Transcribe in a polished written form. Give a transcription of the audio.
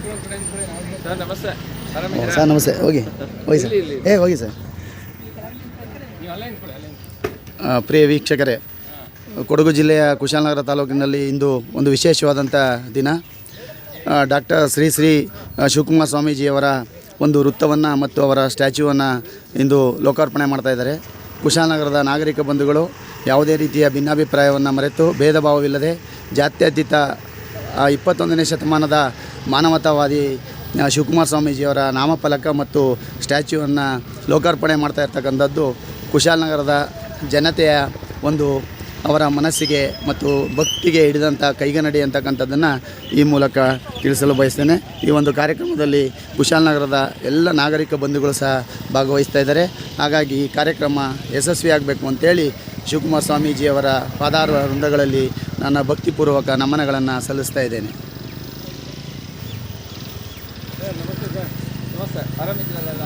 Sir ನಮಸ್ತೆ. Sir ನಮಸ್ತೆ. ಹೋಗಿ ಸರ್. ಹೋಗಿ ಸರ್. ಪ್ರಿಯ ವೀಕ್ಷಕರೇ, ಕೊಡಗು ಜಿಲ್ಲೆಯ ಕುಶಾಲನಗರ ತಾಲೂಕಿನಲ್ಲಿ ಇಂದು ಒಂದು ವಿಶೇಷವಾದಂಥ ದಿನ. ಡಾಕ್ಟರ್ ಶ್ರೀ ಶಿವಕುಮಾರ ಸ್ವಾಮೀಜಿಯವರ ಒಂದು ವೃತ್ತವನ್ನು ಮತ್ತು ಅವರ ಸ್ಟ್ಯಾಚ್ಯೂವನ್ನು ಇಂದು ಲೋಕಾರ್ಪಣೆ ಮಾಡ್ತಾಯಿದ್ದಾರೆ. ಕುಶಾಲನಗರದ ನಾಗರಿಕ ಬಂಧುಗಳು ಯಾವುದೇ ರೀತಿಯ ಭಿನ್ನಾಭಿಪ್ರಾಯವನ್ನು ಮರೆತು ಭೇದ ಭಾವವಿಲ್ಲದೆ ಜಾತ್ಯತೀತ 21ನೇ ಶತಮಾನದ ಮಾನವತಾವಾದಿ ಶಿವಕುಮಾರ ಸ್ವಾಮೀಜಿಯವರ ನಾಮಫಲಕ ಮತ್ತು ಸ್ಟ್ಯಾಚ್ಯೂವನ್ನು ಲೋಕಾರ್ಪಣೆ ಮಾಡ್ತಾ ಇರ್ತಕ್ಕಂಥದ್ದು ಕುಶಾಲನಗರದ ಜನತೆಯ ಒಂದು ಅವರ ಮನಸ್ಸಿಗೆ ಮತ್ತು ಭಕ್ತಿಗೆ ಹಿಡಿದಂಥ ಕೈಗನ್ನಡಿ ಅಂತಕ್ಕಂಥದ್ದನ್ನು ಈ ಮೂಲಕ ತಿಳಿಸಲು ಬಯಸ್ತೇನೆ. ಈ ಒಂದು ಕಾರ್ಯಕ್ರಮದಲ್ಲಿ ಕುಶಾಲನಗರದ ಎಲ್ಲ ನಾಗರಿಕ ಬಂಧುಗಳು ಸಹ ಭಾಗವಹಿಸ್ತಾ ಇದ್ದಾರೆ. ಹಾಗಾಗಿ ಈ ಕಾರ್ಯಕ್ರಮ ಯಶಸ್ವಿಯಾಗಬೇಕು ಅಂತೇಳಿ ಶಿವಕುಮಾರ ಸ್ವಾಮೀಜಿಯವರ ಪಾದಾರ ವೃಂದಗಳಲ್ಲಿ ನನ್ನ ಭಕ್ತಿಪೂರ್ವಕ ನಮನಗಳನ್ನು ಸಲ್ಲಿಸ್ತಾ ಇದ್ದೇನೆ. ನಮಸ್ತೆ ಸರ್. ನಮಸ್ತೆ. ಆರಾಮಿದ್ದೀರಲ್ಲ?